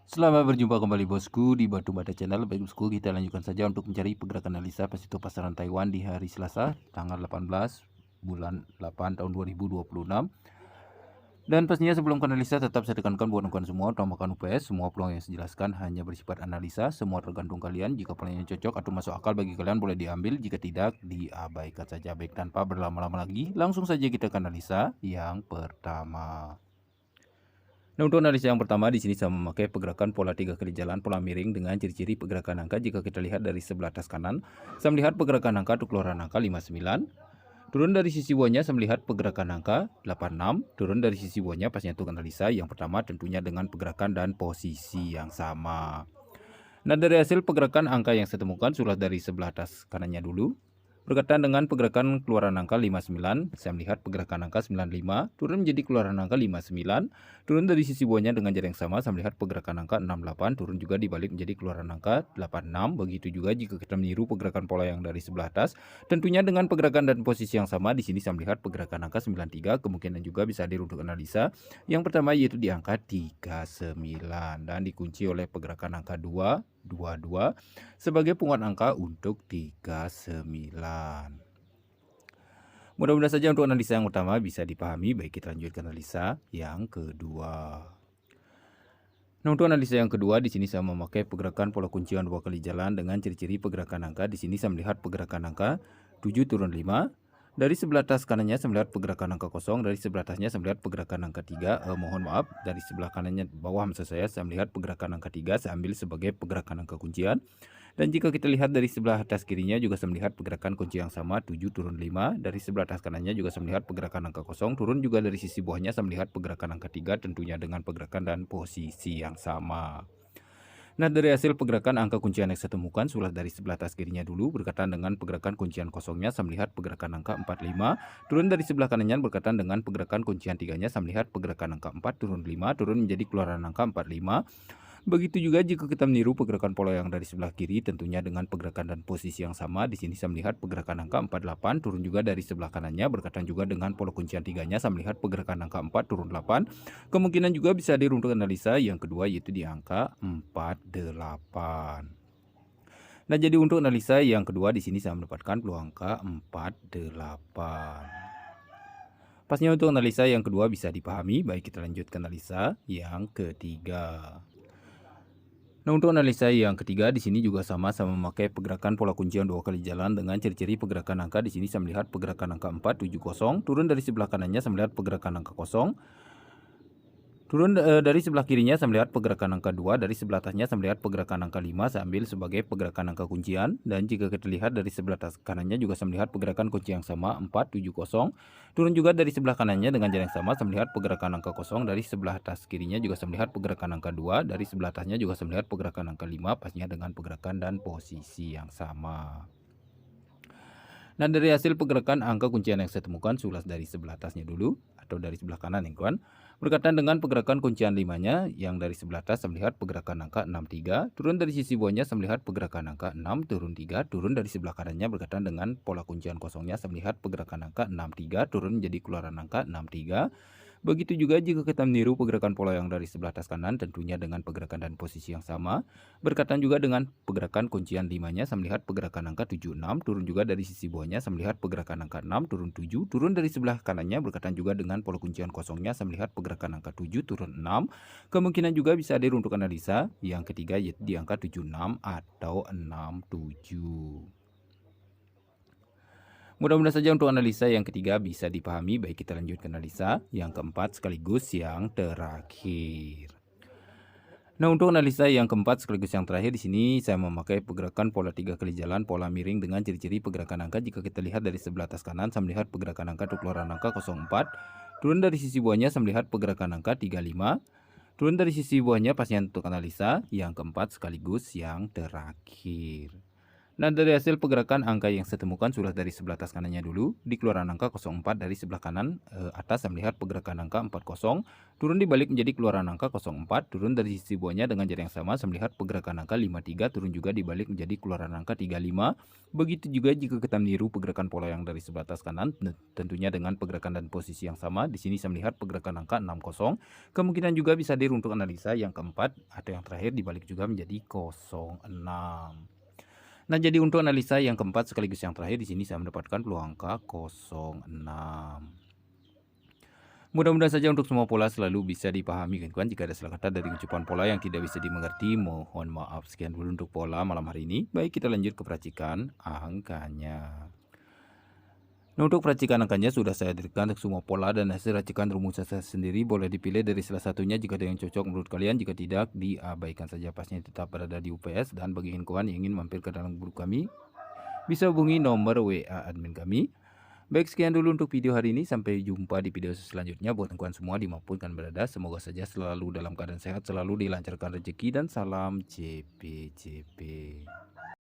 Selamat berjumpa kembali bosku di Batu Bata Channel. Baik bosku, kita lanjutkan saja untuk mencari pergerakan analisa pesito pasaran Taiwan di hari Selasa tanggal 18 bulan 8 tahun 2026. Dan pastinya sebelum ke analisa tetap saya tekankan buat kawan semua utamakan UPS. Semua peluang yang saya jelaskan hanya bersifat analisa, semua tergantung kalian. Jika peluangnya cocok atau masuk akal bagi kalian boleh diambil, jika tidak diabaikan saja. Baik, tanpa berlama-lama lagi langsung saja kita ke analisa yang pertama. Nah, untuk analisa yang pertama di sini saya memakai pergerakan pola 3 kali jalan pola miring dengan ciri-ciri pergerakan angka. Jika kita lihat dari sebelah atas kanan, saya melihat pergerakan angka untuk keluaran angka 59. Turun dari sisi bawahnya saya melihat pergerakan angka 86. Turun dari sisi bawahnya pastinya untuk analisa yang pertama tentunya dengan pergerakan dan posisi yang sama. Nah, dari hasil pergerakan angka yang saya temukan sudah dari sebelah atas kanannya dulu. Berkaitan dengan pergerakan keluaran angka 59, saya melihat pergerakan angka 95, turun menjadi keluaran angka 59, turun dari sisi bawahnya dengan jarak yang sama, saya melihat pergerakan angka 68, turun juga dibalik menjadi keluaran angka 86, begitu juga jika kita meniru pergerakan pola yang dari sebelah atas, tentunya dengan pergerakan dan posisi yang sama, di sini saya melihat pergerakan angka 93, kemungkinan juga bisa hadir untuk analisa, yang pertama yaitu di angka 39, dan dikunci oleh pergerakan angka 2, 22 sebagai penguat angka untuk 39. Mudah-mudahan saja untuk analisa yang pertama bisa dipahami. Baik, kita lanjut ke analisa yang kedua. Nah, untuk analisa yang kedua di sini saya memakai pergerakan pola kuncian 2 kali jalan dengan ciri-ciri pergerakan angka. Di sini saya melihat pergerakan angka 7 turun 5. Dari sebelah atas kanannya saya melihat pergerakan angka 0, dari sebelah atasnya saya melihat pergerakan angka 3. Mohon maaf, dari sebelah kanannya bawah maksud saya melihat pergerakan angka 3, saya ambil sebagai pergerakan angka kuncian. Dan jika kita lihat dari sebelah atas kirinya juga saya melihat pergerakan kunci yang sama 7 turun 5. Dari sebelah atas kanannya juga saya melihat pergerakan angka 0. Turun juga dari sisi bawahnya saya melihat pergerakan angka 3 tentunya dengan pergerakan dan posisi yang sama. Nah, dari hasil pergerakan angka kuncian yang saya temukan sudah dari sebelah atas kirinya dulu berkaitan dengan pergerakan kuncian kosongnya saya melihat pergerakan angka 45. Turun dari sebelah kanannya berkaitan dengan pergerakan kuncian 3-nya saya melihat pergerakan angka 4 turun 5. Turun menjadi keluaran angka 45. Begitu juga jika kita meniru pergerakan pola yang dari sebelah kiri tentunya dengan pergerakan dan posisi yang sama. Di sini saya melihat pergerakan angka 48 turun juga dari sebelah kanannya berkaitan juga dengan pola kuncian 3-nya saya melihat pergerakan angka 4 turun 8. Kemungkinan juga bisa hadir untuk analisa yang kedua yaitu di angka 48. Nah, jadi untuk analisa yang kedua di sini saya mendapatkan peluang angka 48. Pasnya untuk analisa yang kedua bisa dipahami. Baik, kita lanjut ke analisa yang ketiga. Nah, untuk analisa yang ketiga di sini juga sama memakai pergerakan pola kuncian 2 kali jalan dengan ciri-ciri pergerakan angka. Di sini saya melihat pergerakan angka 470, turun dari sebelah kanannya saya melihat pergerakan angka 0. Turun dari sebelah kirinya saya melihat pergerakan angka 2, dari sebelah atasnya saya melihat pergerakan angka 5, saya ambil sebagai pergerakan angka kuncian. Dan jika kita lihat dari sebelah atas kanannya juga saya melihat pergerakan kunci yang sama 470. Turun juga dari sebelah kanannya dengan jarak yang sama saya melihat pergerakan angka 0, dari sebelah atas kirinya juga saya melihat pergerakan angka 2, dari sebelah atasnya juga saya melihat pergerakan angka 5, pastinya dengan pergerakan dan posisi yang sama. Nah, dari hasil pergerakan angka kuncian yang saya temukan sudah dari sebelah atasnya dulu atau dari sebelah kanan ya kawan. Berkaitan dengan pergerakan kuncian 5-nya yang dari sebelah atas saya melihat pergerakan angka 63, turun dari sisi bawahnya saya melihat pergerakan angka 6 turun 3, turun dari sebelah kanannya berkaitan dengan pola kuncian kosongnya saya melihat pergerakan angka 63 turun menjadi keluaran angka 63. Begitu juga jika kita meniru pergerakan pola yang dari sebelah atas kanan tentunya dengan pergerakan dan posisi yang sama. Berkaitan juga dengan pergerakan kuncian 5-nya saya melihat pergerakan angka 76, turun juga dari sisi bawahnya saya melihat pergerakan angka 6 turun 7, turun dari sebelah kanannya berkaitan juga dengan pola kuncian kosongnya saya melihat pergerakan angka 7 turun 6. Kemungkinan juga bisa hadir untuk analisa yang ketiga yaitu di angka 76 atau 67. Mudah-mudahan saja untuk analisa yang ketiga bisa dipahami. Baik, kita lanjut ke analisa yang keempat sekaligus yang terakhir. Nah, untuk analisa yang keempat sekaligus yang terakhir di sini saya memakai pergerakan pola 3 kali jalan pola miring dengan ciri-ciri pergerakan angka. Jika kita lihat dari sebelah atas kanan saya melihat pergerakan angka untuk keluaran angka 04. Turun dari sisi bawahnya saya melihat pergerakan angka 35. Turun dari sisi bawahnya pastinya untuk analisa yang keempat sekaligus yang terakhir. Nah, dari hasil pergerakan angka yang saya temukan sudah dari sebelah atas kanannya dulu, di keluaran angka 04 dari sebelah kanan atas saya melihat pergerakan angka 40, turun dibalik menjadi keluaran angka 04, turun dari sisi bawahnya dengan jarak yang sama saya melihat pergerakan angka 53, turun juga dibalik menjadi keluaran angka 35. Begitu juga jika kita meniru pergerakan pola yang dari sebelah atas kanan, tentunya dengan pergerakan dan posisi yang sama. Di sini saya melihat pergerakan angka 60, kemungkinan juga bisa dir untuk analisa yang keempat atau yang terakhir dibalik juga menjadi 06. Nah, jadi untuk analisa yang keempat sekaligus yang terakhir di sini saya mendapatkan peluang angka 06. Mudah-mudahan saja untuk semua pola selalu bisa dipahami kawan-kawan. Jika ada salah kata dari ucapan pola yang tidak bisa dimengerti, mohon maaf. Sekian dulu untuk pola malam hari ini. Baik, kita lanjut ke peracikan angkanya. Nah, untuk peracikan angkanya sudah saya hadirkan semua pola dan hasil racikan rumus saya sendiri. Boleh dipilih dari salah satunya jika ada yang cocok menurut kalian. Jika tidak, diabaikan saja. Pasnya tetap berada di UPS. Dan bagi kawan yang ingin mampir ke dalam grup kami, bisa hubungi nomor WA admin kami. Baik, sekian dulu untuk video hari ini. Sampai jumpa di video selanjutnya. Buat kawan semua dimanapun kalian berada, semoga saja selalu dalam keadaan sehat, selalu dilancarkan rezeki, dan salam JP.